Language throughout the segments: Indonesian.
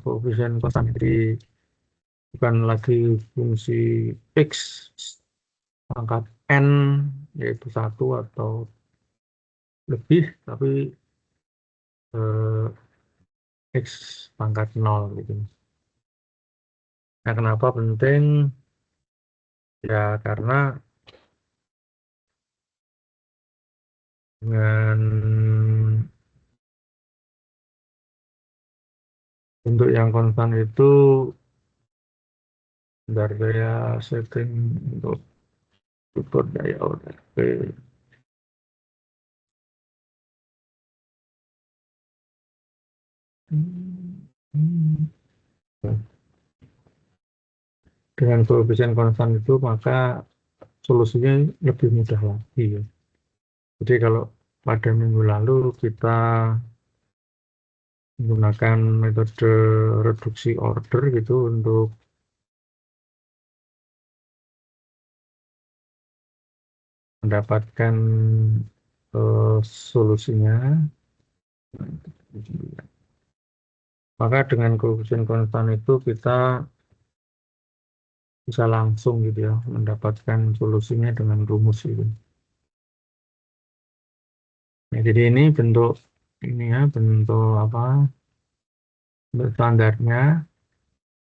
koefisien konstan. Jadi bukan lagi fungsi X pangkat N yaitu 1 atau lebih, tapi X pangkat 0 gitu. Nah, kenapa penting? Ya karena dengan bentuk yang konstan itu bentar saya setting untuk ukur daya ORP. Dengan koefisien konstan itu maka solusinya lebih mudah lagi ya. Jadi kalau pada minggu lalu kita menggunakan metode reduksi order gitu untuk mendapatkan solusinya, maka dengan koefisien konstan itu kita bisa langsung gitu ya mendapatkan solusinya dengan rumus itu. Nah, jadi ini bentuk ini ya, bentuk apa? Bentuk standarnya.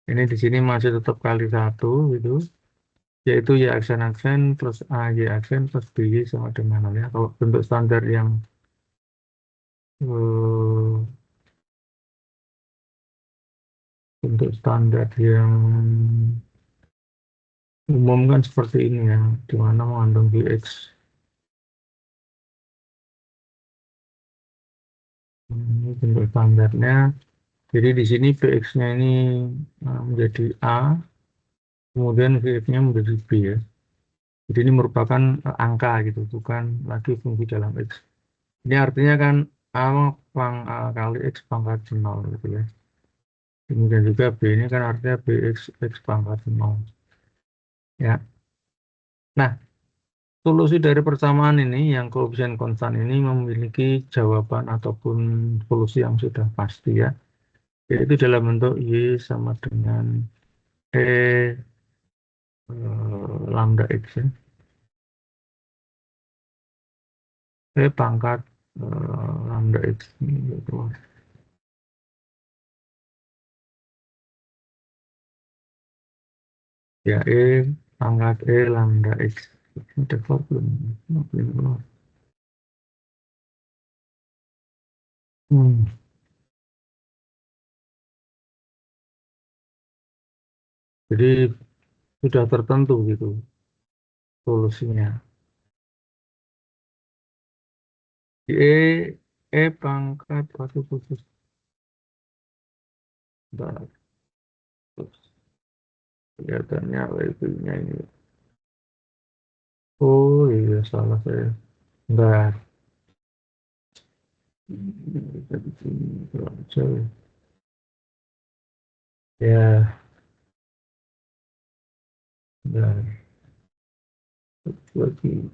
Ini di sini masih tetap kali 1 gitu, yaitu y aksen plus a y aksen plus b y sama dengan 0 ya. Kalau bentuk standar yang bentuk standar yang umum kan seperti ini ya, di mana mengandung bx. Ini bentuk standarnya. Jadi di sini bx-nya ini menjadi a, kemudian vx-nya menjadi b ya. Jadi ini merupakan angka gitu, bukan lagi fungsi dalam x. Ini artinya kan a kali x pangkat 0 gitu ya. Kemudian juga b ini kan artinya bx x pangkat 0 ya. Nah, solusi dari persamaan ini yang koefisien konstan ini memiliki jawaban ataupun solusi yang sudah pasti ya, yaitu dalam bentuk y sama dengan e lambda x ya. E pangkat lambda x ini gitu. Ya e pangkat e lambda x. Ini default belum. Hmm. Jadi sudah tertentu gitu solusinya. E pangkat satu khusus. Bentar, terus kelihatannya WP-nya ini. Oh iya salah saya. Bentar. Kita bikin aja. Ya, bentar. Lagi.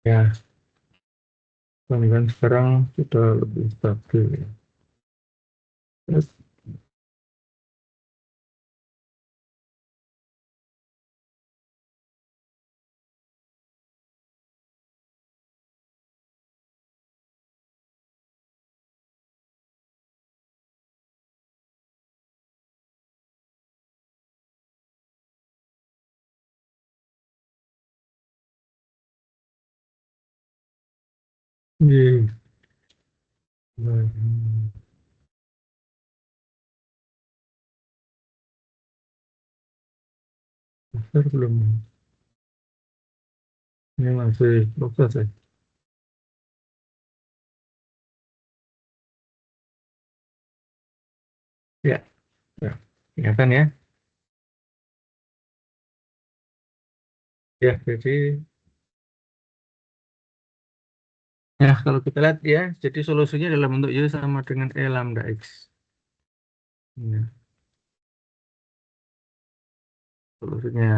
Ya, kan sekarang sudah lebih stabil ya. Terus, iya. Nah, besar belum? Ini masih proses ya. Ya, ya. Kelihatan ya. Ya, jadi Nah, kalau kita lihat ya, jadi solusinya dalam bentuk Y sama dengan E lambda X. Ya, solusinya.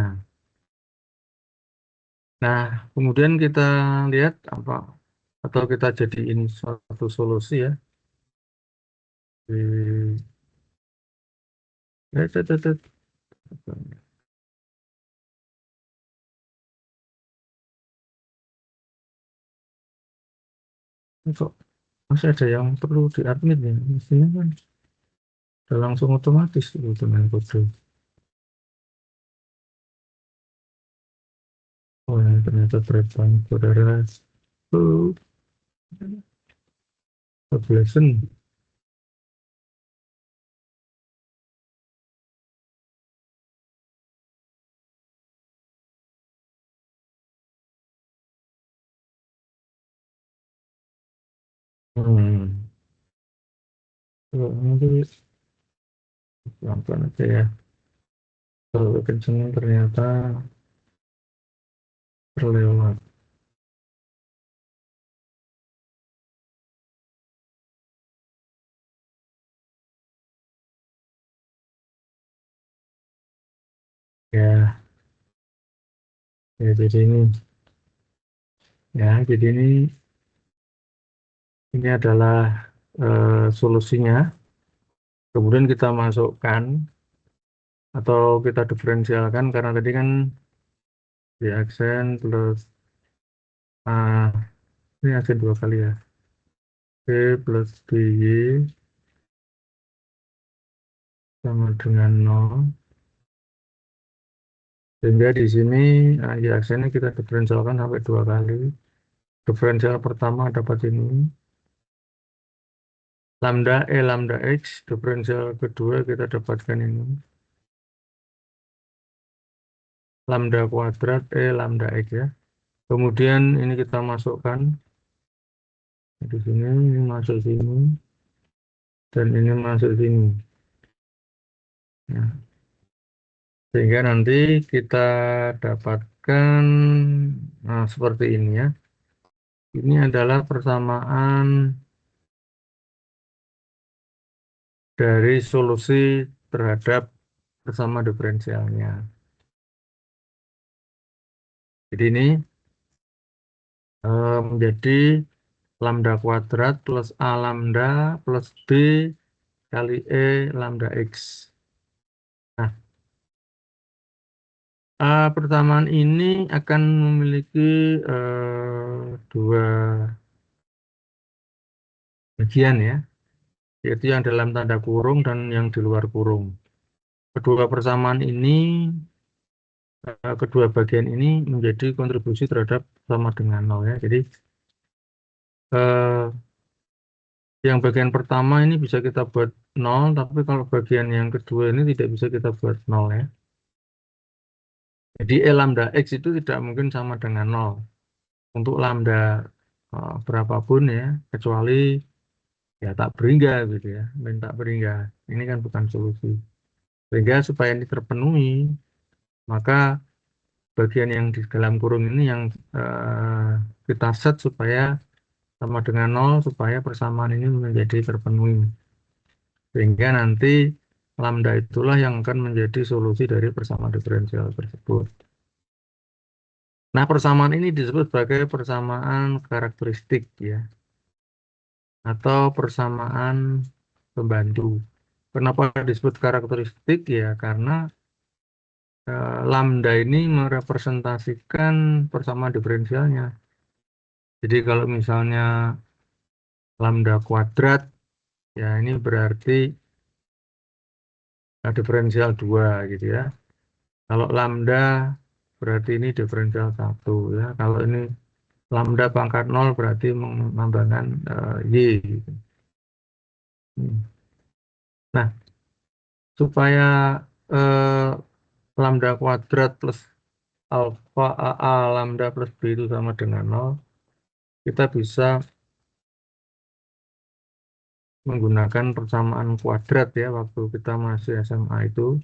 Nah, kemudian kita lihat apa, atau kita jadiin suatu solusi ya. Di, ya, tet, tet, tet. Ini kok masih ada yang perlu diadmit ya? Mestinya kan udah langsung otomatis gitu dengan kode. Oh, ya, ternyata breakpoint saudara. Oh, lesson. Hmm. Coba nanti pelan-pelan aja ya. Kalau kenceng ternyata terlewat. Ya, ya jadi ini adalah solusinya. Kemudian kita masukkan atau kita diferensialkan karena tadi kan di aksen plus A, ini aksen dua kali ya. B plus BY sama dengan nol. Sehingga di sini y aksennya kita diferensialkan sampai dua kali. Diferensial pertama dapat ini. Lambda E lambda X. Diferensial kedua kita dapatkan ini. Lambda kuadrat E lambda X ya. Kemudian ini kita masukkan. Di sini, ini masuk sini. Dan ini masuk sini. Nah, sehingga nanti kita dapatkan seperti ini ya. Ini adalah persamaan dari solusi terhadap bersama diferensialnya. Jadi ini menjadi lambda kuadrat plus A lambda plus B kali E lambda X. Nah, persamaan ini akan memiliki dua bagian ya, yaitu yang dalam tanda kurung dan yang di luar kurung. Kedua persamaan ini, kedua bagian ini menjadi kontribusi terhadap sama dengan nol ya. Jadi eh, yang bagian pertama ini bisa kita buat nol, tapi kalau bagian yang kedua ini tidak bisa kita buat nol ya. Jadi E lambda X itu tidak mungkin sama dengan nol untuk lambda berapapun ya, kecuali ya tak berhingga gitu ya, dan tak berhingga. Ini kan bukan solusi. Sehingga supaya ini terpenuhi, maka bagian yang di dalam kurung ini yang eh, kita set supaya sama dengan nol, supaya persamaan ini menjadi terpenuhi. Sehingga nanti lambda itulah yang akan menjadi solusi dari persamaan diferensial tersebut. Nah, persamaan ini disebut sebagai persamaan karakteristik ya, atau persamaan pembantu. Kenapa disebut karakteristik ya? Karena lambda ini merepresentasikan persamaan diferensialnya. Jadi kalau misalnya lambda kuadrat, ya ini berarti diferensial 2 gitu ya. Kalau lambda berarti ini diferensial satu ya. Kalau ini lambda pangkat nol berarti menambahkan Y gitu. Hmm. Nah, supaya eh, lambda kuadrat plus alfa AA lambda plus B itu sama dengan nol, kita bisa menggunakan persamaan kuadrat ya waktu kita masih SMA itu.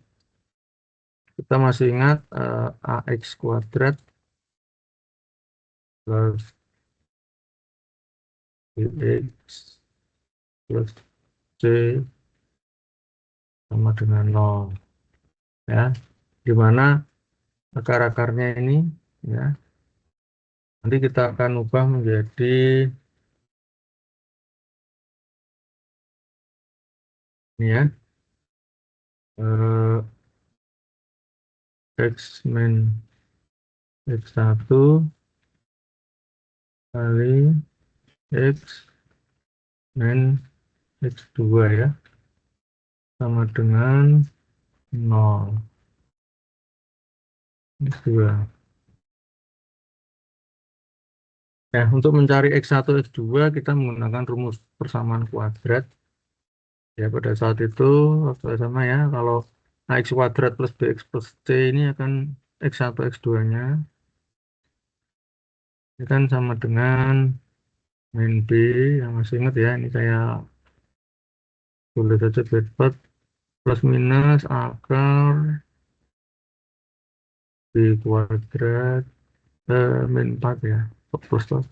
Kita masih ingat AX kuadrat plus Bx plus C sama dengan 0. Ya, di mana akar-akarnya ini, ya, nanti kita akan ubah menjadi ini ya, X min X1 kali X min X2 ya, sama dengan 0. X2. Ya, untuk mencari X1, X2 kita menggunakan rumus persamaan kuadrat. Ya, pada saat itu waktu sama ya, kalau AX kuadrat plus BX plus C ini akan X1, X2-nya. Ini kan sama dengan min B, yang masih ingat ya, ini saya tulis saja bedpat plus minus akar B kuadrat min 4 ya, plus plus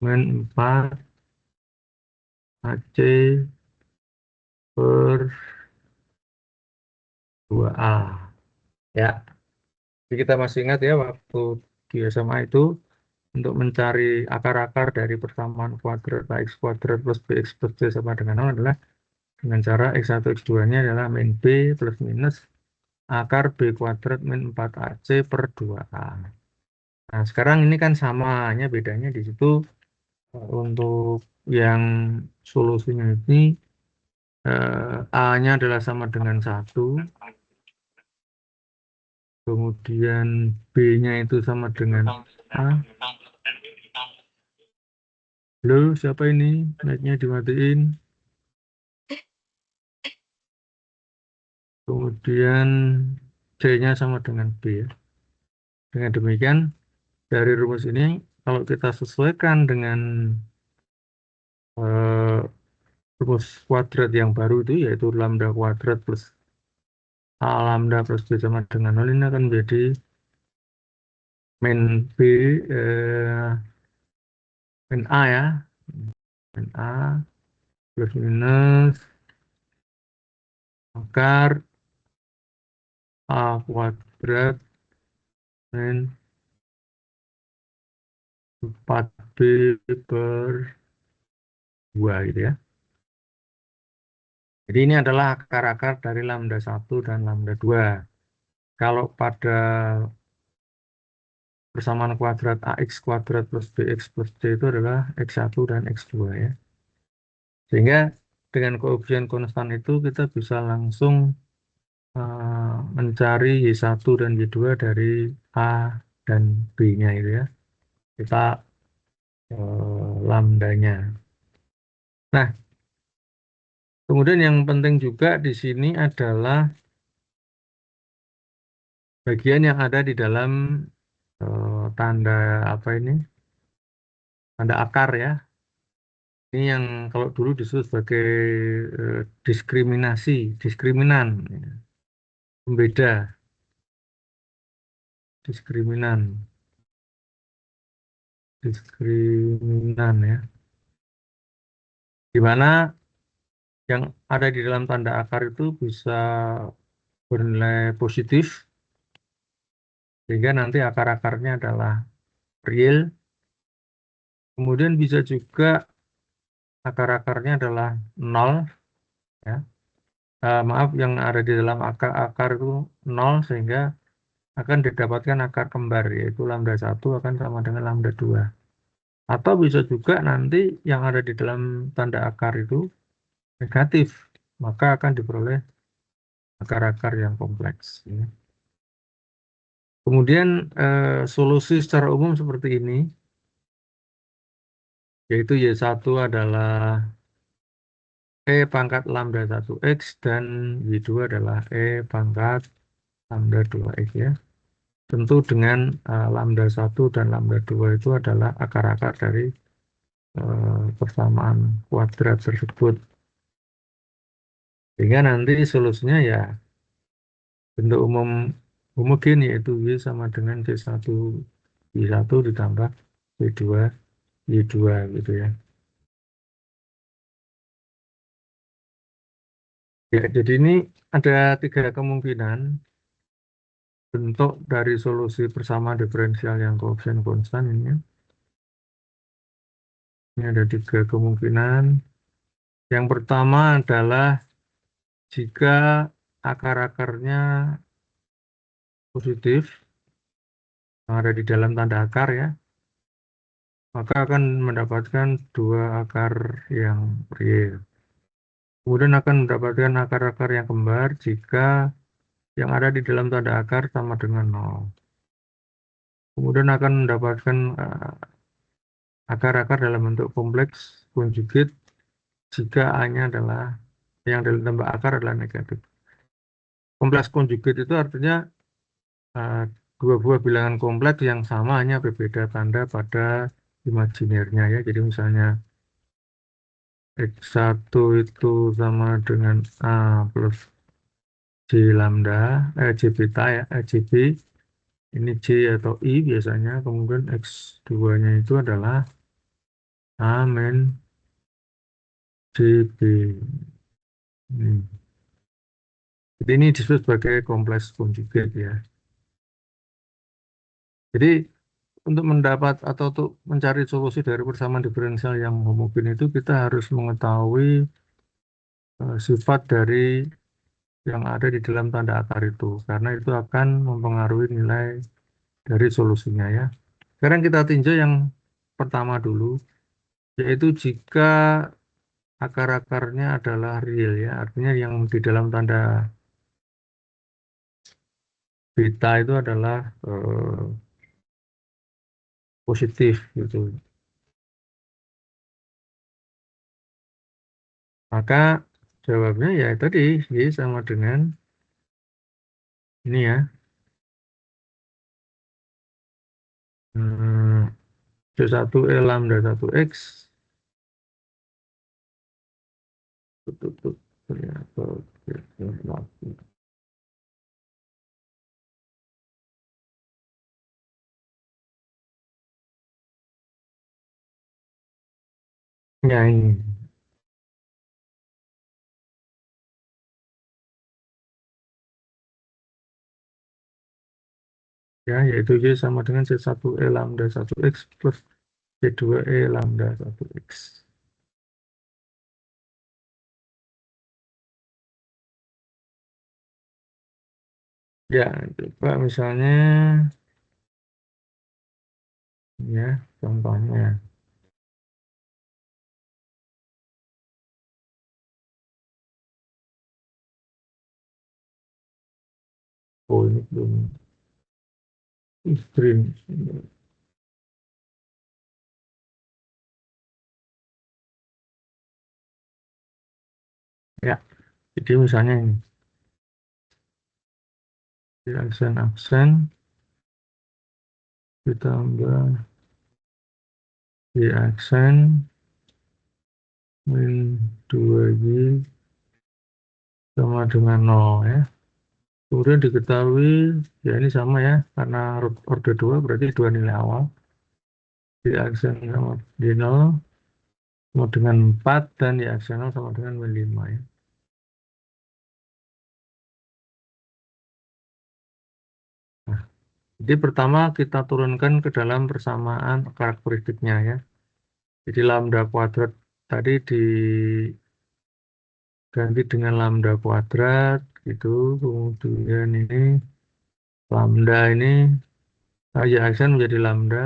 min 4 AC per 2A. Ya, jadi kita masih ingat ya waktu di SMA itu untuk mencari akar-akar dari persamaan kuadrat AX kuadrat plus BX plus C sama dengan 0 adalah dengan cara X1 X2-nya adalah min B plus minus akar B kuadrat min 4AC per 2A. Nah, sekarang ini kan sama, hanya bedanya di situ untuk yang solusinya ini A-nya adalah sama dengan 1, kemudian B-nya itu sama dengan A. Halo, siapa ini? Mic-nya dimatiin. Kemudian C-nya sama dengan B ya. Dengan demikian, dari rumus ini, kalau kita sesuaikan dengan eh, rumus kuadrat yang baru itu, yaitu lambda kuadrat plus A lambda plus B sama dengan 0, ini akan menjadi min B, min A ya. Min A plus minus akar A kuadrat min 4B per 2 gitu ya. Jadi ini adalah akar-akar dari lambda 1 dan lambda 2. Kalau pada persamaan kuadrat AX kuadrat plus BX plus C itu adalah X1 dan X2 ya. Sehingga dengan koefisien konstan itu kita bisa langsung mencari Y1 dan Y2 dari A dan B-nya itu ya. Kita lambdanya. Nah, kemudian yang penting juga di sini adalah bagian yang ada di dalam tanda apa ini? Tanda akar ya. Ini yang kalau dulu disebut sebagai diskriminasi, diskriminan, ya. Pembeda, diskriminan, diskriminan ya. Di mana yang ada di dalam tanda akar itu bisa bernilai positif, sehingga nanti akar-akarnya adalah real. Kemudian bisa juga akar-akarnya adalah nol, ya. Maaf, yang ada di dalam akar-akar itu nol, sehingga akan didapatkan akar kembar, yaitu lambda 1 akan sama dengan lambda 2. Atau bisa juga nanti yang ada di dalam tanda akar itu negatif, maka akan diperoleh akar-akar yang kompleks, ya. Kemudian solusi secara umum seperti ini, yaitu Y1 adalah E pangkat lambda 1X dan Y2 adalah E pangkat lambda 2X ya. Tentu dengan lambda 1 dan lambda 2 itu adalah akar-akar dari persamaan kuadrat tersebut. Sehingga nanti solusinya ya bentuk umum homogen, yaitu Y sama dengan C1 Y1 ditambah Y2 Y2 gitu ya. Ya, jadi ini ada tiga kemungkinan bentuk dari solusi bersama diferensial yang koefisien konstan ini, ya. Ini ada tiga kemungkinan. Yang pertama adalah jika akar-akarnya positif, yang ada di dalam tanda akar ya, maka akan mendapatkan dua akar yang real. Kemudian akan mendapatkan akar-akar yang kembar jika yang ada di dalam tanda akar sama dengan nol. Kemudian akan mendapatkan akar-akar dalam bentuk kompleks konjugate jika A-nya adalah yang dalam tambah akar adalah negatif. Kompleks konjugate itu artinya eh, dua buah bilangan kompleks yang sama hanya berbeda tanda pada imajinernya ya. Jadi misalnya X1 itu sama dengan A plus J lambda, J beta ya, JB, ini J atau I biasanya, kemudian X2-nya itu adalah A min JB. Hmm. Jadi ini disebut sebagai kompleks konjugat ya. Jadi untuk mendapat atau untuk mencari solusi dari persamaan diferensial yang homogen itu kita harus mengetahui sifat dari yang ada di dalam tanda akar itu karena itu akan mempengaruhi nilai dari solusinya ya. Sekarang kita tinjau yang pertama dulu, yaitu jika akar-akarnya adalah real ya, artinya yang di dalam tanda beta itu adalah positif gitu. Maka jawabnya ya tadi Y sama dengan ini ya, hmm, C1 E lambda 1X tutup ternyata ya ini ya, yaitu Y sama dengan C1 E lambda 1X plus C2 E lambda 1X. Ya, coba misalnya ya contohnya. Oh ini belum screen. Ya, jadi misalnya ini di aksen ditambah di aksen min 2Y sama dengan 0 ya. Kemudian diketahui ya ini sama ya karena order 2 berarti dua nilai awal di aksen sama di 0 sama dengan 4 dan di aksen 0 sama dengan min 5 ya. Nah, jadi pertama kita turunkan ke dalam persamaan karakteristiknya ya. Jadi lambda kuadrat tadi diganti dengan lambda kuadrat gitu. Kemudian ini lambda ini ya aksen menjadi lambda,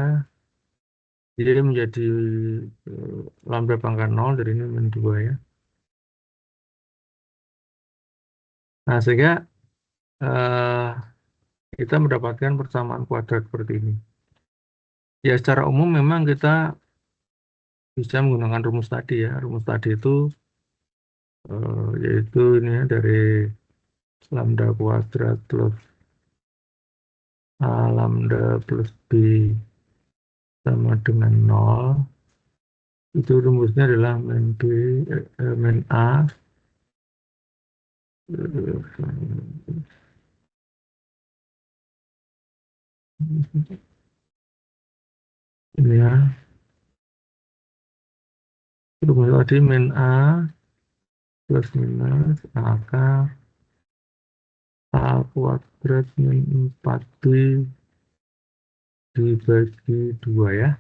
jadi menjadi eh, lambda pangkat 0 dari ini min 2 ya. Nah, sehingga eh, kita mendapatkan persamaan kuadrat seperti ini. Ya, secara umum memang kita bisa menggunakan rumus tadi ya. Rumus tadi itu yaitu ini ya, dari lambda kuadrat plus A lambda plus B sama dengan 0. Itu rumusnya adalah min B, min A ini ya. Rumus tadi min A plus minus AK A kuadrat min 4B dibagi 2 ya.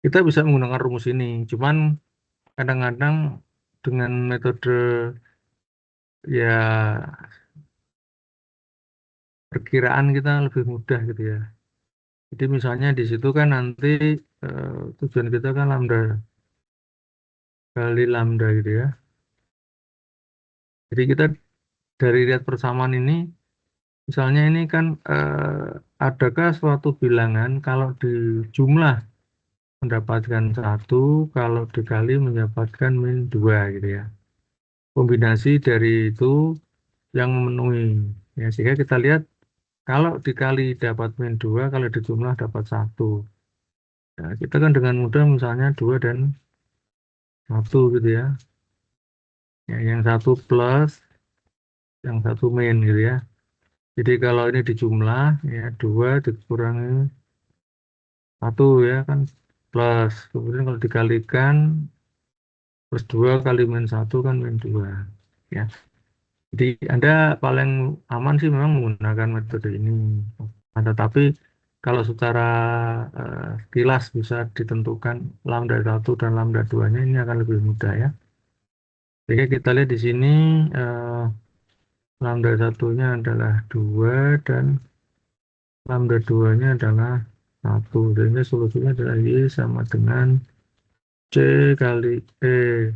Kita bisa menggunakan rumus ini, cuman kadang-kadang dengan metode ya perkiraan kita lebih mudah gitu ya. Jadi misalnya di situ kan nanti tujuan kita kan lambda kali lambda gitu ya. Jadi kita dari lihat persamaan ini, misalnya ini kan adakah suatu bilangan kalau dijumlah mendapatkan satu, kalau dikali mendapatkan min 2 gitu ya. Kombinasi dari itu yang memenuhi. Ya, sehingga kita lihat kalau dikali dapat min 2, kalau dijumlah dapat satu. Ya, kita kan dengan mudah misalnya 2 dan satu gitu ya. Ya, yang satu plus, yang satu min gitu ya. Jadi kalau ini dijumlah, ya 2 dikurangi satu ya kan plus. Kemudian kalau dikalikan, plus 2 kali min satu kan min 2. Ya. Jadi Anda paling aman sih memang menggunakan metode ini. Nah, tetapi kalau secara kilas bisa ditentukan lambda satu dan lambda 2-nya ini akan lebih mudah ya. Jadi kita lihat di sini eh, lambda satunya adalah 2 dan lambda 2-nya adalah satu. Jadi solusinya adalah Y sama dengan C kali E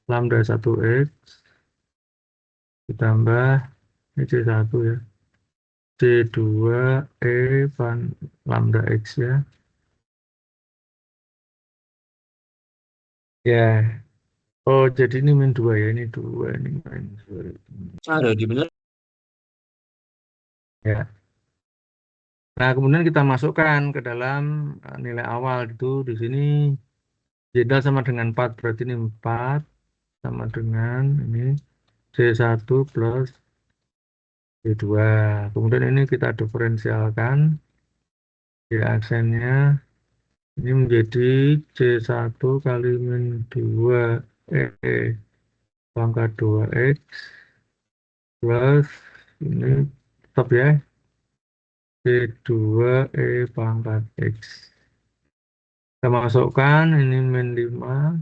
lambda 1X ditambah ini C1 ya. C2 E pan lambda X ya. Ya, oh jadi ini min 2 ya, ini 2 ini min 2. Ada dibelah. Ya. Nah, kemudian kita masukkan ke dalam nilai awal itu di sini jenderal sama dengan 4, berarti ini 4 sama dengan ini C1 plus C2. Kemudian ini kita diferensialkan di aksennya ini menjadi C1 kali min 2 E pangkat 2X plus ini tetap ya C2 E pangkat X. Kita masukkan ini min 5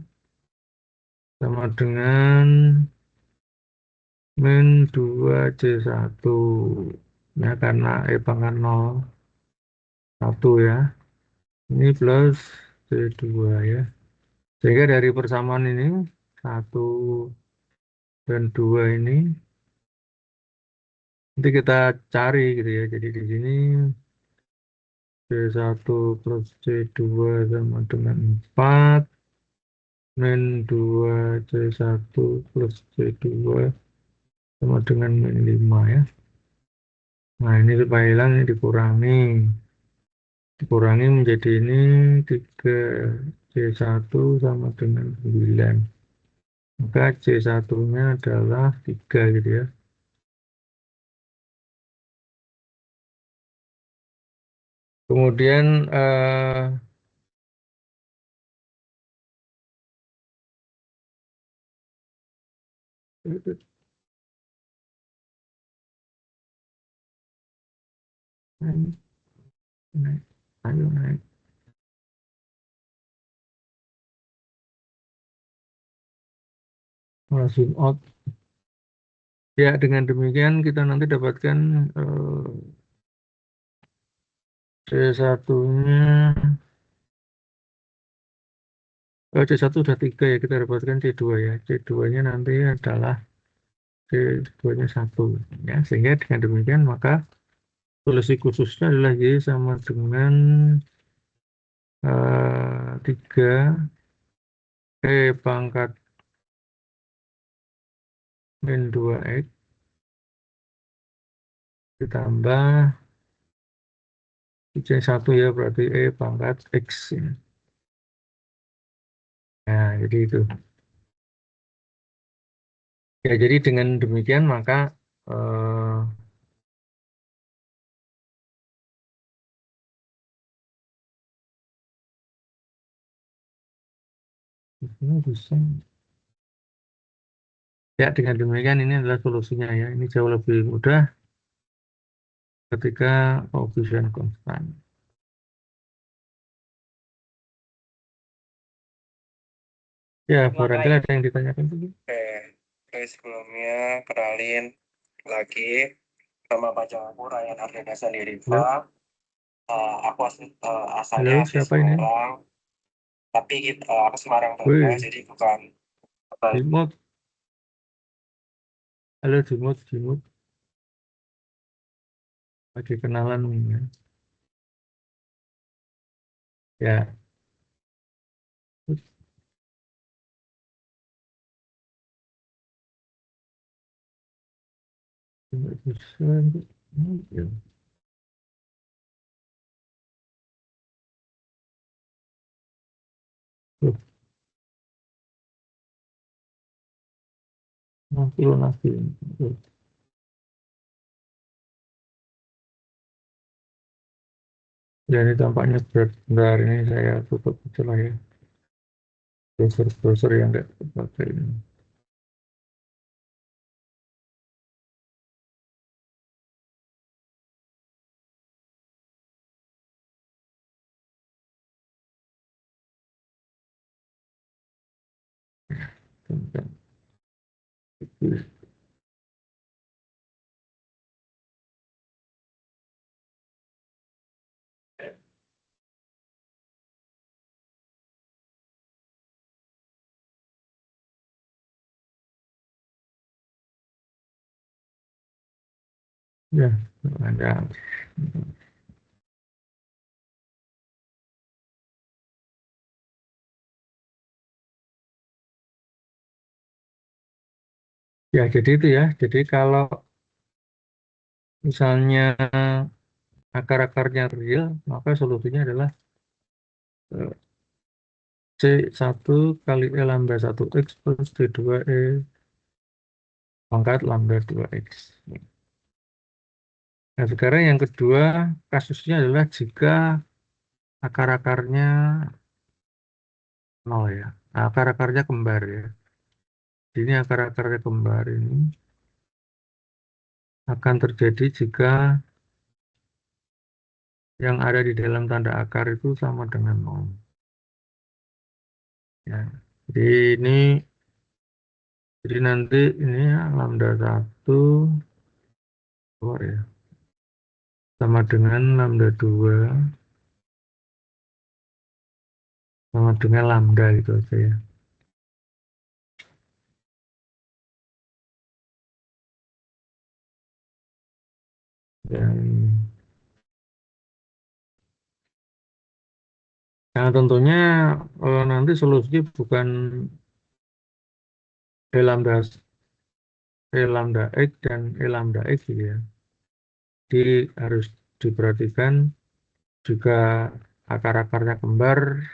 sama dengan min 2C1 ya karena E pangkat 0 1 ya. Ini plus C2 ya. Sehingga dari persamaan ini 1 dan 2 ini nanti kita cari gitu ya. Jadi di sini C1 plus C2 sama dengan 4 min 2 C1 plus C2 sama dengan min 5 ya. Nah ini supaya hilang ini dikurangi menjadi ini 3 C1 sama dengan 9. Maka C1 nya adalah 3 gitu ya. Kemudian naik, naik, ayo naik. Zoom out. Ya, dengan demikian kita nanti dapatkan C1-nya, C1 sudah 3 ya, kita dapatkan C2 ya. C2-nya nanti adalah C2-nya 1. Ya, sehingga dengan demikian maka solusi khususnya adalah Y sama dengan 3 E pangkat min 2X ditambah C1 ya, berarti E pangkat X ya. Nah, jadi itu. Ya, jadi dengan demikian maka ini bisa. Ya, dengan demikian ini adalah solusinya ya. Ini jauh lebih mudah ketika koefisien konstan. Ya, barangkali ada yang ditanyakan dulu. Oke, sebelumnya kenalin lagi nama panjang aku Ryan Ardana Sanirifa. Halo, Aku asalnya halo, asli siapa ini? Semarang, tapi aku Semarang banget, Wih, jadi bukan. Jimot. Halo, Jimot, Jimot. Lagi kenalan nih ya. Ya, nggak bisa. Ya, tuh, nanti lo nanti. Tuh. Ya, ini tampaknya berat. Bentar, ini saya tutup aja lah ya. Browser-browser yang nggak pakai ini. Bentar. Ya, ada. Ya, jadi itu ya. Jadi kalau misalnya akar-akarnya real, maka solusinya adalah C1 kali E lambda 1X plus C2E pangkat lambda 2X. Nah, sekarang yang kedua kasusnya adalah jika akar-akarnya nol ya. Nah, akar-akarnya kembar ya. Ini akar-akarnya kembar ini akan terjadi jika yang ada di dalam tanda akar itu sama dengan nol. Ya. Jadi ini jadi nanti ini ya, lambda 1 keluar ya. Sama dengan lambda 2 sama dengan lambda itu aja ya. Dan nah, tentunya nanti solusinya bukan E lambda X dan E lambda X gitu ya. Jadi harus diperhatikan jika akar-akarnya kembar,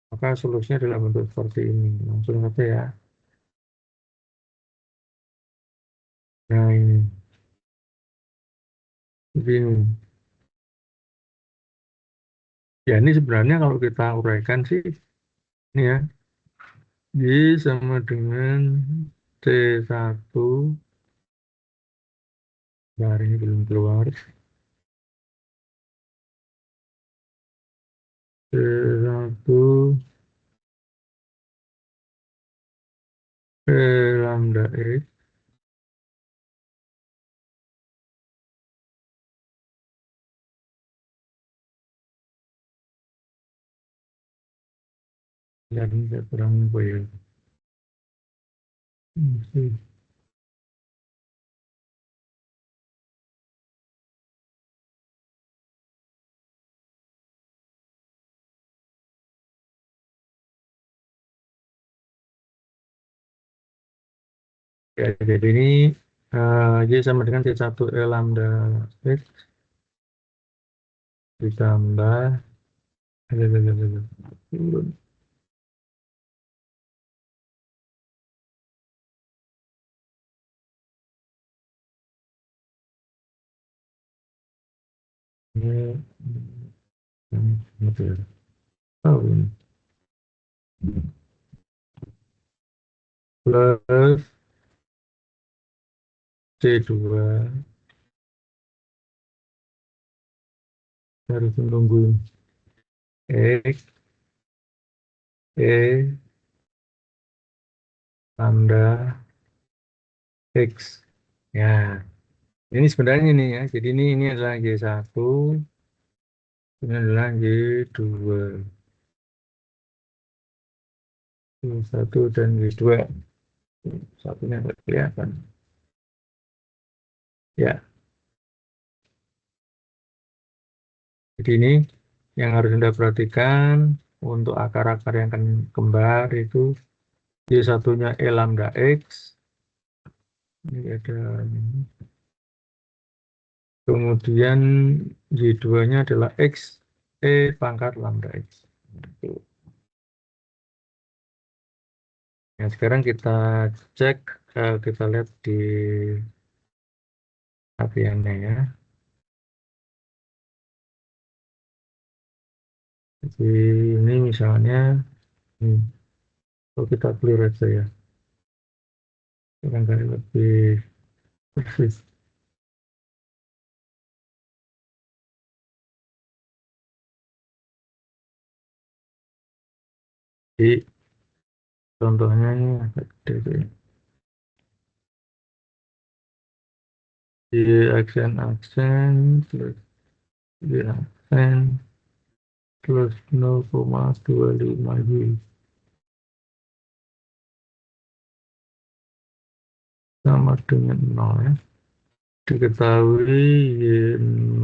maka solusinya adalah bentuk seperti ini. Langsung saja ya. Nah ini, begini. Ya ini sebenarnya kalau kita uraikan sih, ini ya, Y sama dengan C1, nah hari ini belum keluar, C1 E lambda X dan saya kurang apa ya. Ya, jadi ini Y sama dengan C1 E lambda X ditambah turun. Ini betul. Oh, ini. plus C2 harus menunggu X, E, lambda, X. Ya, ini sebenarnya ini ya. Jadi ini adalah Y1, ini adalah Y2. Y1 dan Y2. Satunya nggak kelihatan. Ya, jadi ini yang harus Anda perhatikan untuk akar-akar yang kembar itu Y1-nya E lambda X. Ini ada ini. Kemudian Y2-nya adalah X, E pangkat lambda X. Nah, sekarang kita cek, kita lihat di latihannya ya. Jadi ini misalnya, kalau kita clear aja ya, barangkali lebih persis. Jadi contohnya ini agak gede sih. Di aksen plus di aksen plus 0,25 Y sama dengan 0 ya. Diketahui Y0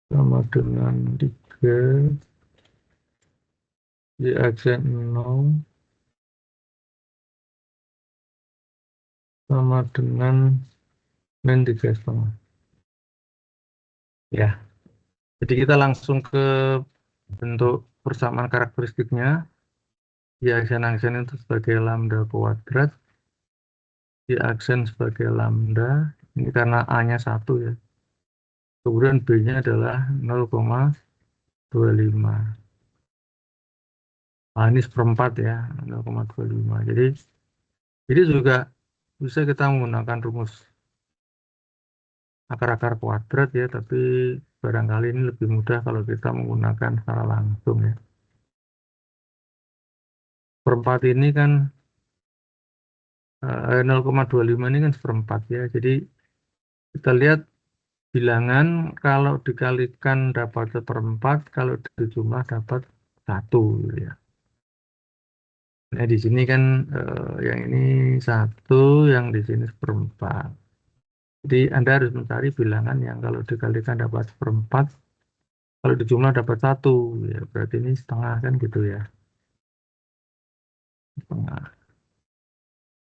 sama dengan 3 Y aksen 0 sama dengan min 3,5. Ya, jadi kita langsung ke bentuk persamaan karakteristiknya. Y aksen itu sebagai lambda kuadrat, Y aksen sebagai lambda, ini karena A-nya 1 ya. Kemudian B-nya adalah 0,25. Nah, ini seperempat ya, 0,25. Jadi ini juga bisa kita menggunakan rumus akar-akar kuadrat ya, tapi barangkali ini lebih mudah kalau kita menggunakan secara langsung ya. Seperempat ini kan 0,25 ini kan seperempat ya. Jadi kita lihat bilangan kalau dikalikan dapat seperempat, kalau dijumlah dapat 1 ya. Nah di sini kan yang ini 1, yang di sini seperempat. Jadi Anda harus mencari bilangan yang kalau dikalikan dapat seperempat, kalau dijumlah dapat 1 ya. Berarti ini setengah kan gitu ya. Setengah.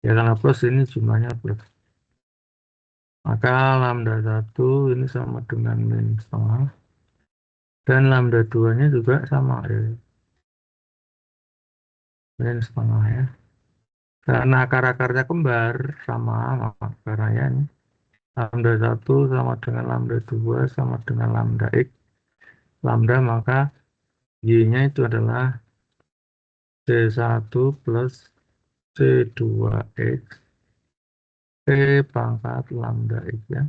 Ya kalau plus ini jumlahnya plus. Maka lambda 1 ini sama dengan min setengah. Dan lambda 2-nya juga sama ya. Min setengah ya. Karena akar-akarnya kembar sama, maka karena ya ini. Lambda 1 sama dengan lambda 2 sama dengan lambda X. Lambda maka Y-nya itu adalah C1 plus C2X E pangkat lambda X ya.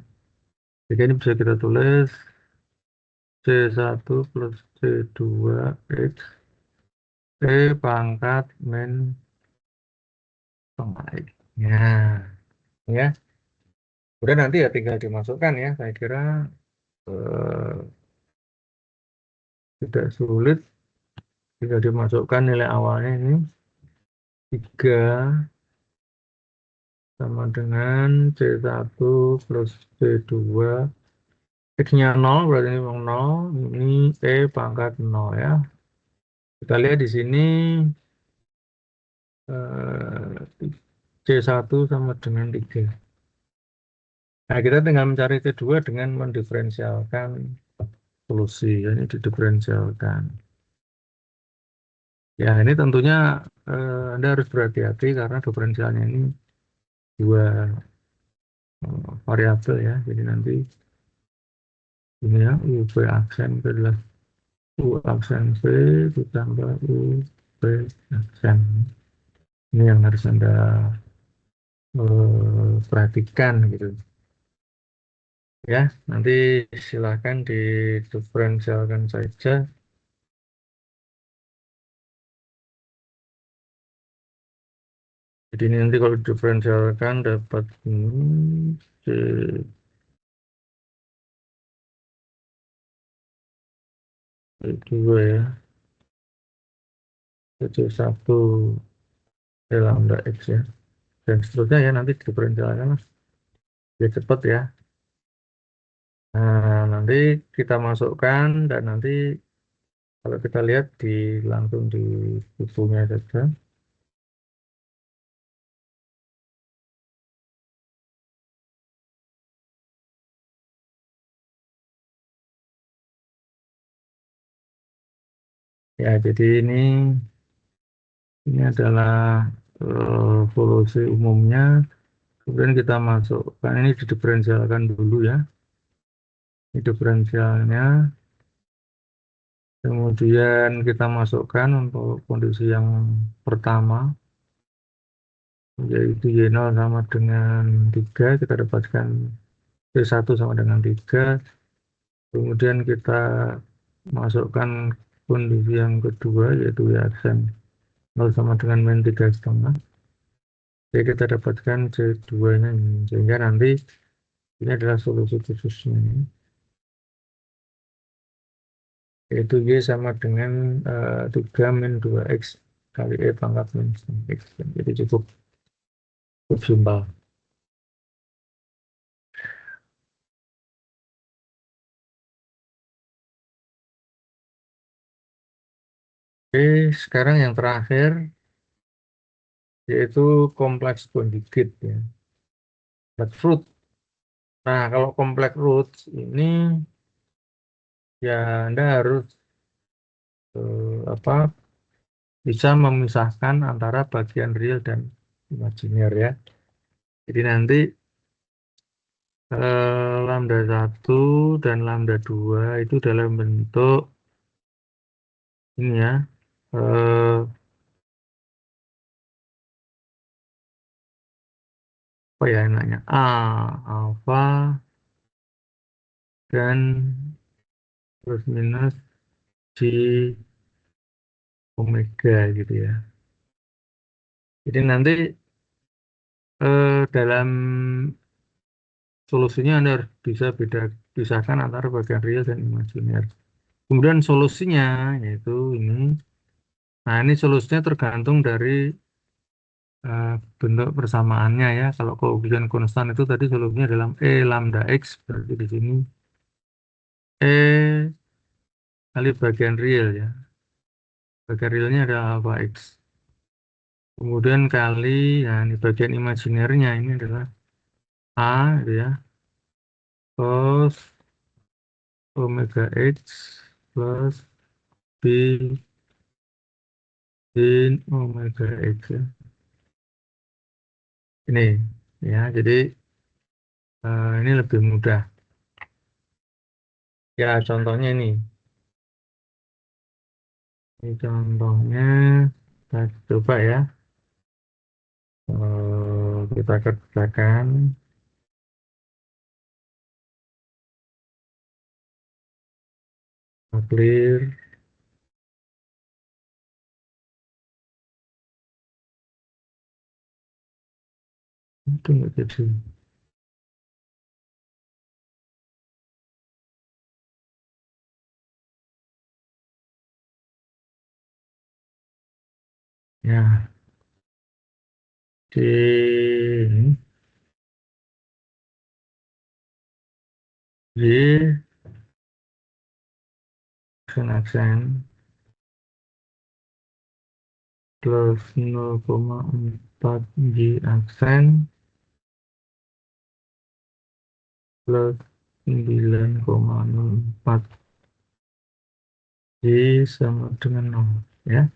Jadi ini bisa kita tulis C1 plus C2X E pangkat min setengah X. Ya, ya. Udah nanti ya tinggal dimasukkan ya. Saya kira eh, tidak sulit. Tinggal dimasukkan nilai awalnya ini 3 sama dengan C1 plus C2. X-nya 0 berarti ini 0. Ini E pangkat 0 ya. Kita lihat di sini C1 sama dengan 3. Nah, kita tinggal mencari C2 dengan mendiferensialkan solusi. Ini didiferensialkan. Ya, ini tentunya Anda harus berhati-hati karena diferensialnya ini dua variabel ya. Jadi nanti ini ya, U V aksen itu adalah U aksen V ditambah U P aksen. Ini yang harus Anda perhatikan gitu. Ya, nanti silakan diferensialkan saja. Jadi ini nanti kalau diferensialkan dapat C2 ya, C1 lambda X ya. Dan seterusnya ya nanti diferensialkan biar cepat ya. Nah, nanti kita masukkan dan nanti kalau kita lihat langsung di bukunya saja. Ya, jadi ini adalah solusi umumnya. Kemudian kita masukkan ini didiferensialkan dulu ya. Ini diferensialnya. Kemudian kita masukkan untuk kondisi yang pertama, yaitu Y0 sama dengan 3, kita dapatkan Y1 sama dengan 3. Kemudian kita masukkan kondisi yang kedua, yaitu Y aksen 0 sama dengan min 3,5. Jadi kita dapatkan C2-nya ini. Sehingga nanti ini adalah solusi khususnya. Yaitu Y sama dengan 3 min 2X kali E pangkat min X. Jadi cukup simpel. Oke, sekarang yang terakhir yaitu kompleks conjugate ya. Kompleks root. Nah, kalau kompleks root ini ya Anda harus apa bisa memisahkan antara bagian real dan imajiner ya. Jadi nanti lambda 1 dan lambda 2 itu dalam bentuk ini ya. Apa ya enaknya? Alpha dan plus minus G omega gitu ya. Jadi nanti dalam solusinya Anda harus bisa pisahkan antara bagian real dan imajiner. Kemudian solusinya yaitu ini. Nah, ini solusinya tergantung dari bentuk persamaannya ya. Kalau koefisien konstan itu tadi solusinya dalam E lambda X, berarti di sini E kali bagian real ya. Bagian realnya adalah alpha X. Kemudian kali, ya ini bagian imajinernya ini adalah A gitu ya. Cos omega X plus B sin omega X ya. Ini ya, jadi ini lebih mudah. Ya, contohnya ini. Ini contohnya, kita coba ya. Kita kerjakan. Clear. Itu nggak jadi. Ya, di ini. Y aksen plus 0,4 G aksen plus 9,04 G sama dengan 0 ya.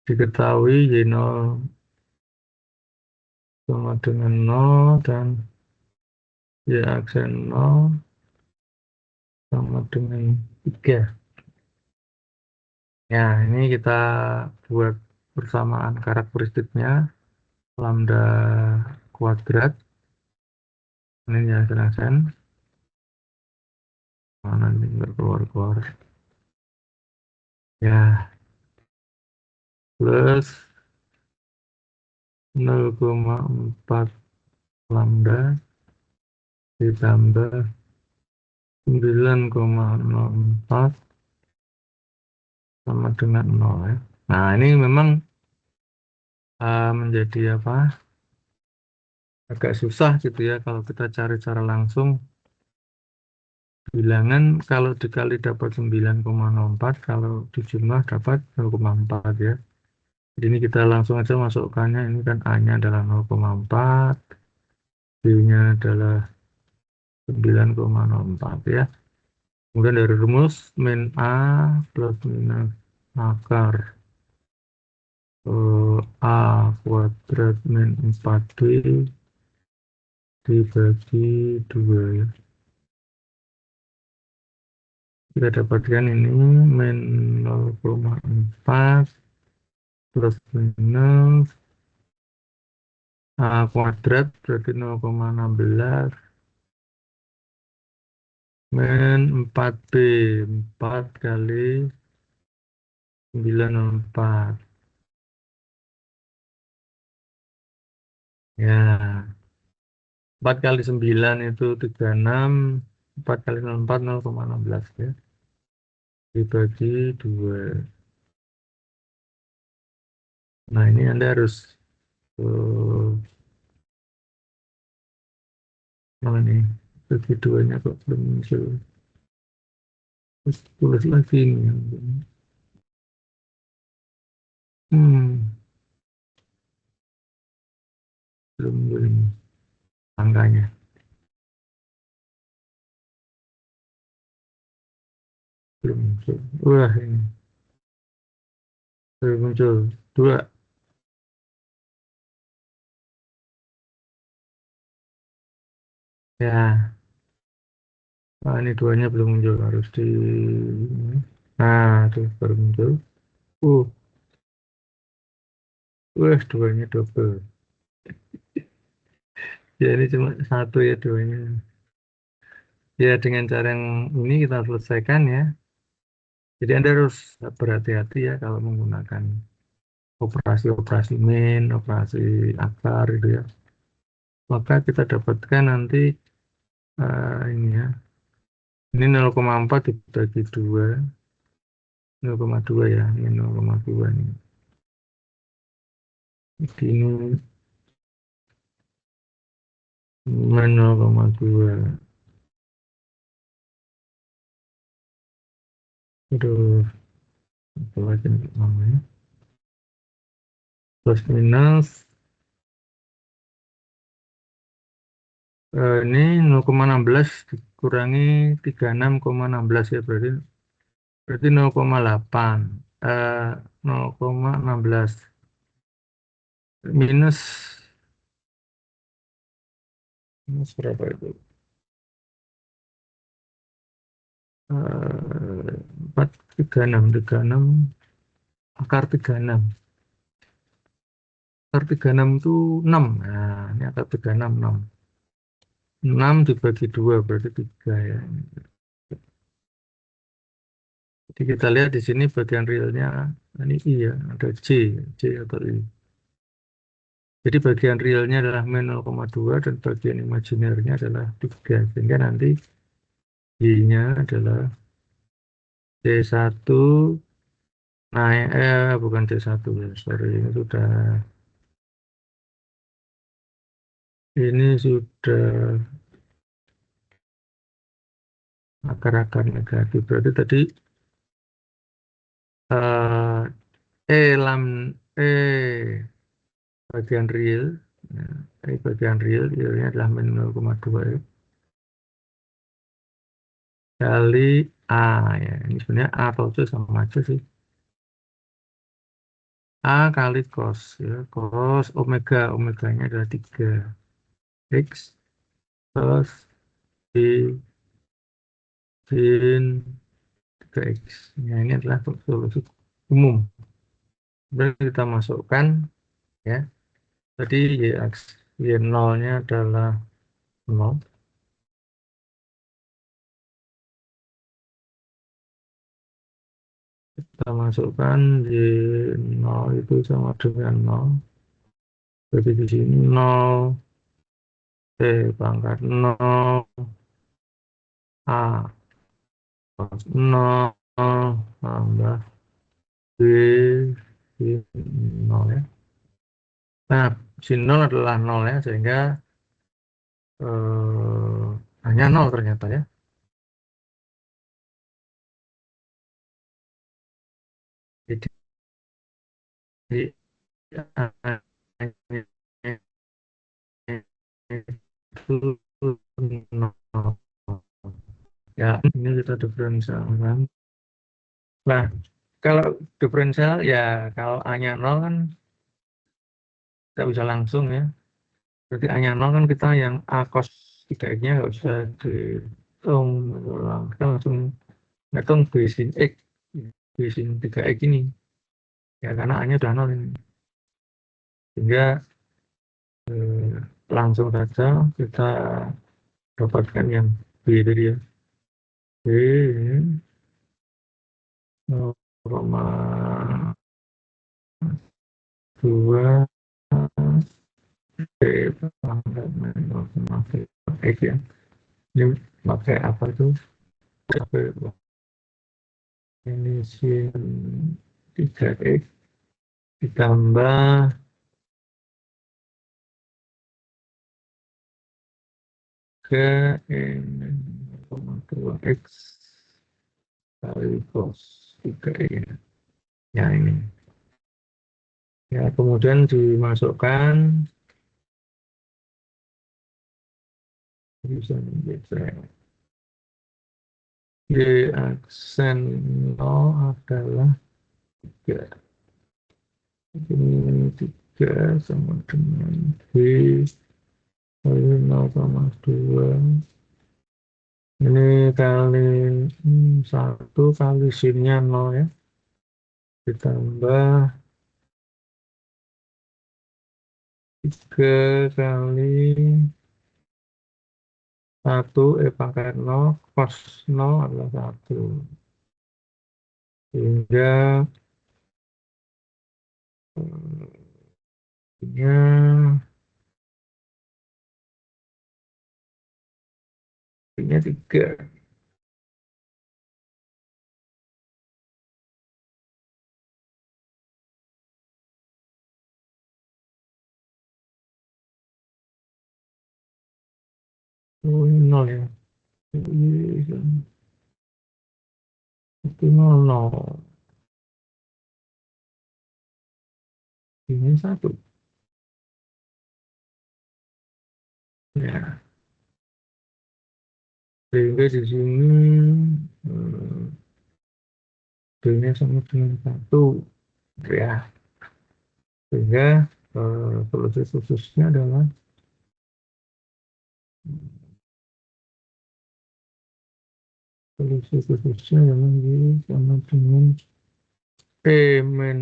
Diketahui Y0 sama dengan 0 dan Y aksen 0 sama dengan 3. Ya, ini kita buat persamaan karakteristiknya lambda kuadrat. Ini ya silahkan. Mana ini nggak keluar-keluar. Ya, plus 0,4 lambda ditambah 9,04 sama dengan 0 ya. Nah, ini memang menjadi apa? Agak susah gitu ya kalau kita cari cara langsung. Bilangan kalau dikali dapat 9,04, kalau dijumlah dapat 0,4 ya. Jadi ini kita langsung aja masukkannya, ini kan A-nya adalah 0,4, B-nya adalah 9,04 ya. Kemudian dari rumus min A plus minus akar A kuadrat min 4B dibagi 2 ya. Kita dapatkan ini min 0,4 plus minus A kuadrat berarti 0,16 min 4B, 4 kali 9,4 ya. 4 kali 9 itu 36, 4 kali 0,4 0,16 ya. Dibagi 2. Nah, ini Anda harus mana nih? Bagi 2-nya kok belum muncul. Terus tulis lagi ini. Hmm, belum angkanya. Belum muncul. Wah, ini belum muncul. 2. Ya, ini 2-nya belum muncul. Harus di... Nah, itu baru muncul. Uh, wah, 2-nya double. Ya, ini cuma satu ya 2-nya. Ya, dengan cara yang ini kita selesaikan ya. Jadi Anda harus berhati-hati ya kalau menggunakan operasi-operasi min, operasi akar gitu ya. Maka kita dapatkan nanti ini ya. Ini 0,4 dibagi 2. 0,2 ya. Ini 0,2 nih. Ini min 0,2. Aduh, apa lagi namanya? Plus minus. Ini 0,16 dikurangi 36,16 ya berarti 0,8 0,16 minus minus berapa itu 4 36 akar 36 itu 6. Nah, ini akar 36 6 dibagi 2 berarti 3 ya. Jadi kita lihat di sini bagian realnya ini I ya, ada C atau I. Jadi bagian realnya adalah min 0,2 dan bagian imajinernya adalah 3. Sehingga nanti Y-nya adalah C1 naik, bukan C1 ya, sorry, ini sudah akar-akar negatif. Berarti tadi eh, lam bagian real, ya, bagian real, realnya adalah min 0,2 ya, kali A ya. Ini sebenarnya A atau C sama aja sih. A kali cos ya, cos omeganya adalah 3 X plus B sin 3X. Ya, ini adalah solusi umum. Kemudian kita masukkan ya. Tadi Y0-nya adalah 0. Kita masukkan Y0 itu sama dengan 0. Jadi di sini 0, pangkat 0, A plus 0, tambah B, di 0 ya. Nah, si 0 adalah 0 ya, sehingga hanya 0 ternyata ya. Jadi itu 0. Ya, ini kita diferensialkan. Nah, kalau diferensial ya kalau A-nya 0 kan kita bisa langsung ya. Berarti A-nya 0 kan kita yang A cos 3X-nya nggak usah dihitung. Kita langsung ngitung B sin X, B sin 3X ini. Ya karena A-nya udah 0 ini. Sehingga langsung saja kita dapatkan yang B tadi ya. B 0,2 B pangkat 0,5 X ya. Ini pakai apa tuh? Ini sin 3X ditambah ke ini 0,2 X kali cos 3X ya. Ya ini. Ya kemudian dimasukkan bisa Y aksen 0 adalah 3. Ini 3 sama dengan B kali 0,2. Ini kali 1 kali sinnya 0 ya. Ditambah 3 kali 1 pangkat 0 cos 0 adalah 1. Sehingga nya nya 3. Oh, ini 0 ya. Itu 0, 0. Ini 1. Ya. Sehingga di sini B-nya sama dengan 1. Ya. Sehingga solusi khususnya adalah solusi khususnya memang sama dengan min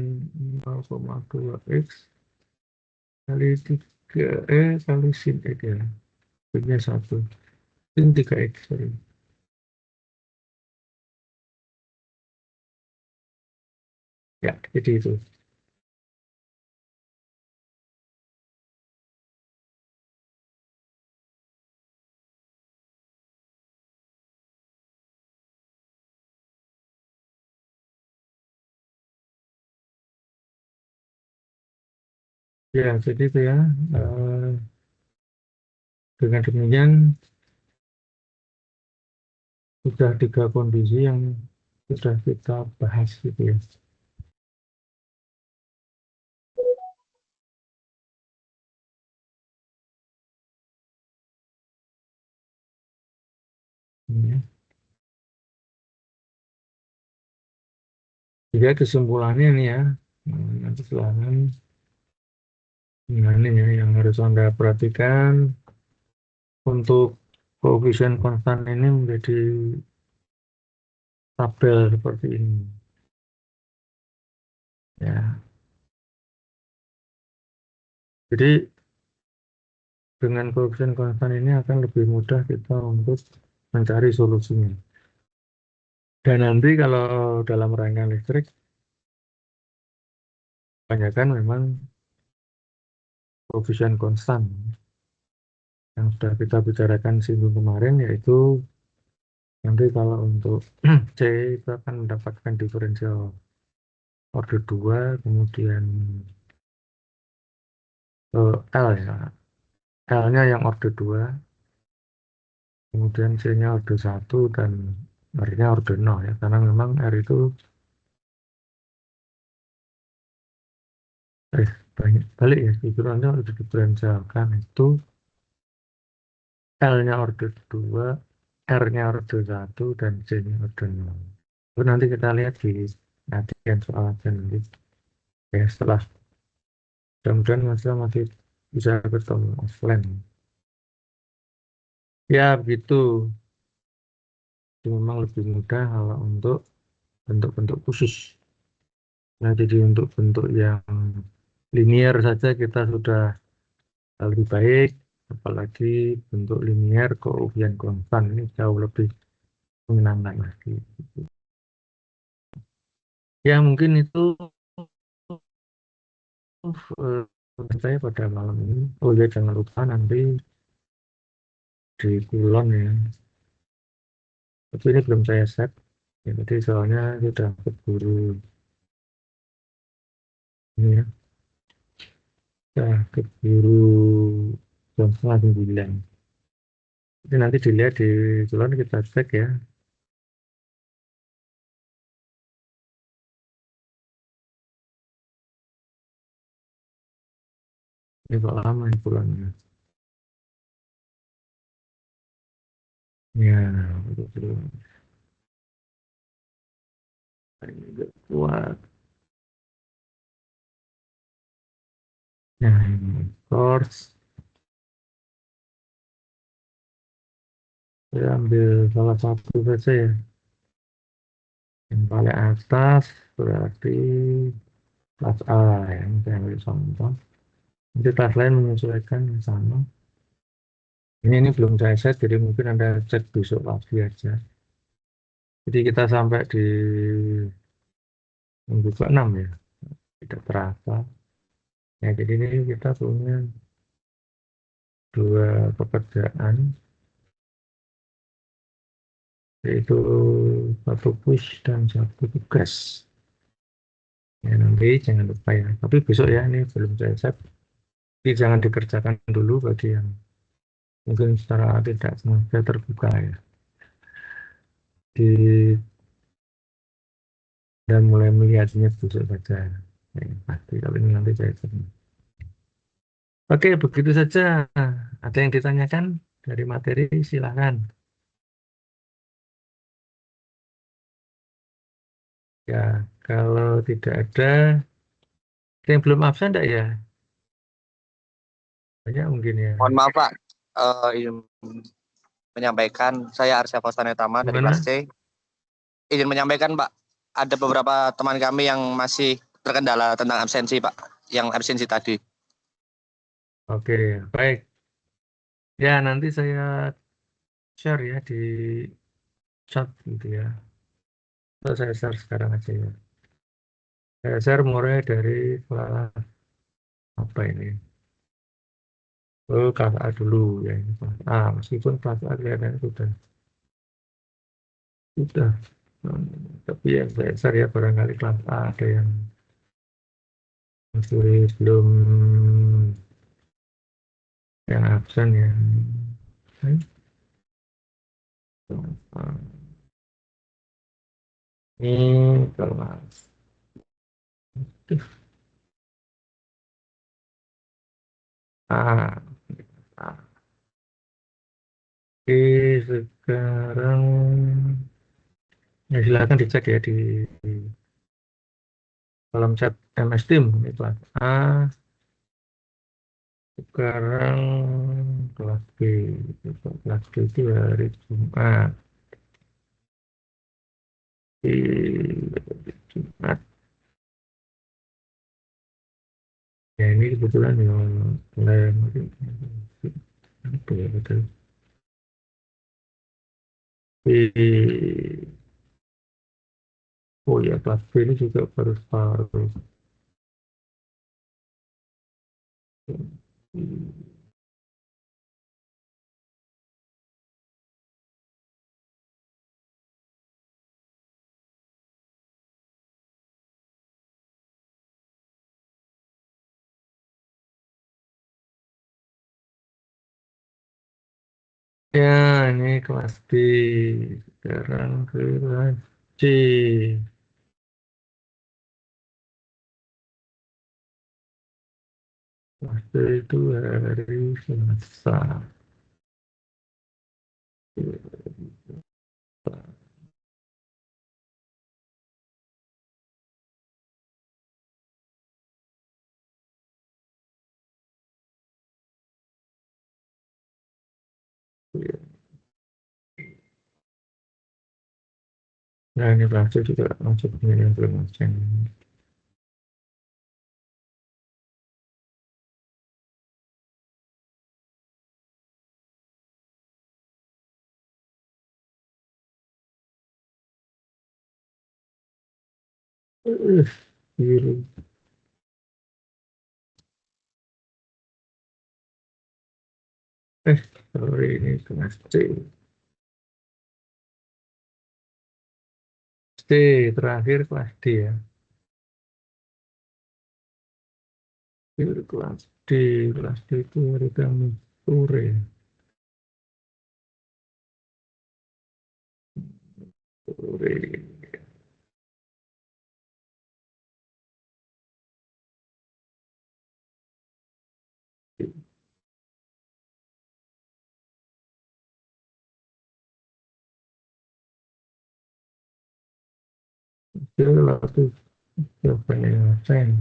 0,2 X kali 3 kali sin X ya. Sin-nya 1. Sin 3X. Sorry. Ya, jadi itu. Ya, jadi itu ya. Dengan demikian sudah 3 kondisi yang sudah kita bahas gitu ya. Ya. Jadi kesimpulannya nih ya, nanti silahkan ini ya yang harus Anda perhatikan untuk koefisien konstan ini menjadi tabel seperti ini. Ya, jadi dengan koefisien konstan ini akan lebih mudah kita untuk mencari solusinya. Dan nanti kalau dalam rangkaian listrik, kebanyakan memang koefisien konstan yang sudah kita bicarakan singgung kemarin, yaitu nanti kalau untuk C itu akan mendapatkan diferensial order 2, kemudian L ya, L-nya yang order 2, kemudian C-nya order 1, dan R-nya order 0 ya, karena memang R itu banyak balik ya, ukurannya udah diferensialkan itu L-nya order 2, R-nya order 1, dan C-nya order 0. Itu nanti kita lihat di nanti yang soal aja nanti ya, setelah mudah-mudahan masih bisa ketemu offline ya, begitu. Itu memang lebih mudah kalau untuk bentuk-bentuk khusus. Nah, jadi untuk bentuk yang linier saja kita sudah lebih baik, apalagi bentuk linier koefisien konstan ini jauh lebih menyenangkan lagi. Ya, mungkin itu untuk saya pada malam ini. Oh ya, jangan lupa nanti di kulon ya. Tapi ini belum saya set. Ya, jadi soalnya sudah keburu ini ya, sudah keburu jam setengah 9. Jadi nanti dilihat di kulon kita cek ya. Ini kok lama ini kulonnya. Ya, betul. Ini nggak kuat. Nah, ini course. Saya ambil salah satu saja ya. Yang paling atas berarti kelas A ya. Ini saya ambil contoh. Nanti kelas lain menyesuaikan yang sama. Ini belum saya set, jadi mungkin Anda cek besok lagi aja. Jadi kita sampai di minggu ke-6 ya. Tidak terasa. Ya, jadi ini kita punya dua pekerjaan, yaitu satu push dan satu tugas. Ya, nanti jangan lupa ya. Tapi besok ya, ini belum saya set. Jadi jangan dikerjakan dulu bagi yang mungkin secara tidak sengaja terbuka ya. Di dan mulai melihatnya besok saja. Ya, pasti kalau ini nanti saya set. Oke, begitu saja. Ada yang ditanyakan dari materi, silakan. Ya, kalau tidak ada yang belum absen enggak ya? Banyak mungkin ya. Mohon maaf Pak, izin menyampaikan saya Arsya Fastanetama dari kelas Gimana? C. Izin menyampaikan Pak, ada beberapa teman kami yang masih terkendala tentang absensi Pak, yang absensi tadi. Oke, baik. Ya, nanti saya share ya di chat gitu ya. Atau saya share sekarang aja ya. Saya share mulai dari kelas apa ini? Oh, kelas A dulu ya. Ini kelas A. Meskipun kelas A kelihatannya sudah. Tapi yang saya share ya barangkali kelas A ada yang masih belum yang absen ya. Baik. Ini kelas. A. A. Oke, sekarang ya silakan dicek ya di kolom chat MS Team. Ini kelas A. Sekarang kelas B. Kelas B itu hari Jumat. Di Jumat Ya ini kebetulan ya lem apa ya betul. Oh ya kelas B ini juga baru separuh. Ya ini kelas B sekarang kelas C. Kelas B itu hari Selasa. Nah ini kelas C juga masuk yang belum macam. Biru. Sorry ini kelas C. C terakhir kelas D ya. Biru kelas D itu hari Kamis sore. Sore. Itu jawabannya saya.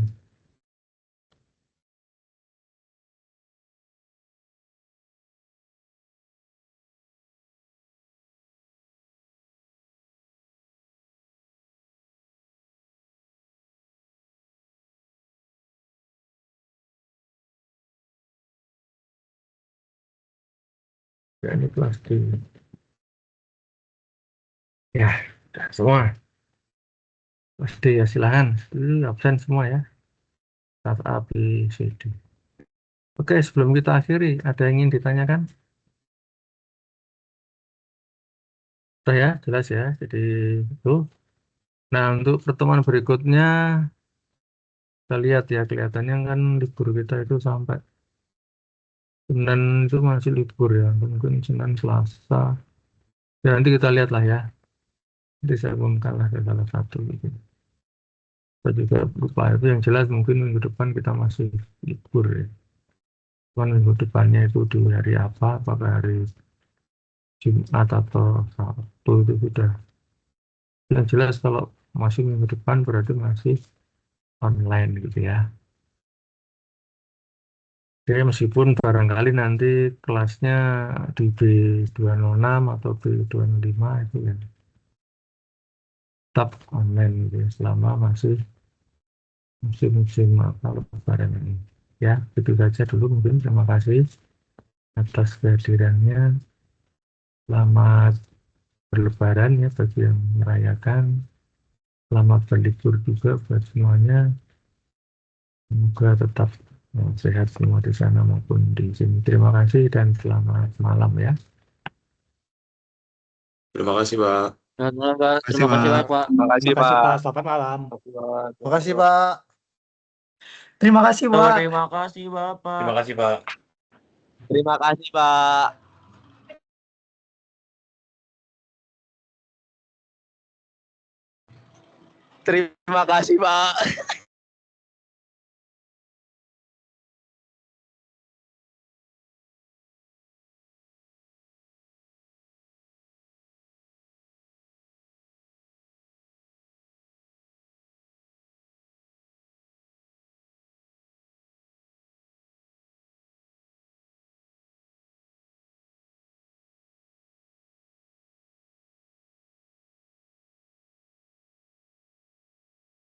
Ya, ini kelas D. Ya, udah semua. Kelas D ya silahkan. Absen semua ya. Start A, B, C, D. Oke, sebelum kita akhiri, ada yang ingin ditanyakan? Sudah ya, jelas ya. Jadi itu. Nah, untuk pertemuan berikutnya, kita lihat ya, kelihatannya kan libur kita itu sampai Senin itu masih libur ya. Mungkin Senin, Selasa. Ya, nanti kita lihat lah ya. Nanti saya umumkan lah ke salah satu. Gitu. Kita juga lupa itu yang jelas mungkin minggu depan kita masih libur ya. Cuman minggu depannya itu di hari apa, apakah hari Jumat atau Sabtu itu sudah. Yang jelas kalau masih minggu depan berarti masih online gitu ya. Jadi meskipun barangkali nanti kelasnya di B206 atau B205 itu ya tetap online gitu ya, selama masih musim-musim apa lebaran ini. Ya, itu saja dulu mungkin. Terima kasih atas kehadirannya. Selamat berlebaran ya bagi yang merayakan. Selamat berlibur juga buat semuanya. Semoga tetap sehat semua di sana maupun di sini. Terima kasih dan selamat malam ya. Terima kasih, Pak. Selamat malam, Pak. Makasih, Terima kasih Pak. banyak, Pak. Terima kasih, Terima kasih, Pak. Pak. Selamat malam. Terima kasih, Pak. Terima kasih, Pak. Terima kasih, Bapak. Terima kasih, Pak. Terima kasih, Pak. Terima kasih, Pak.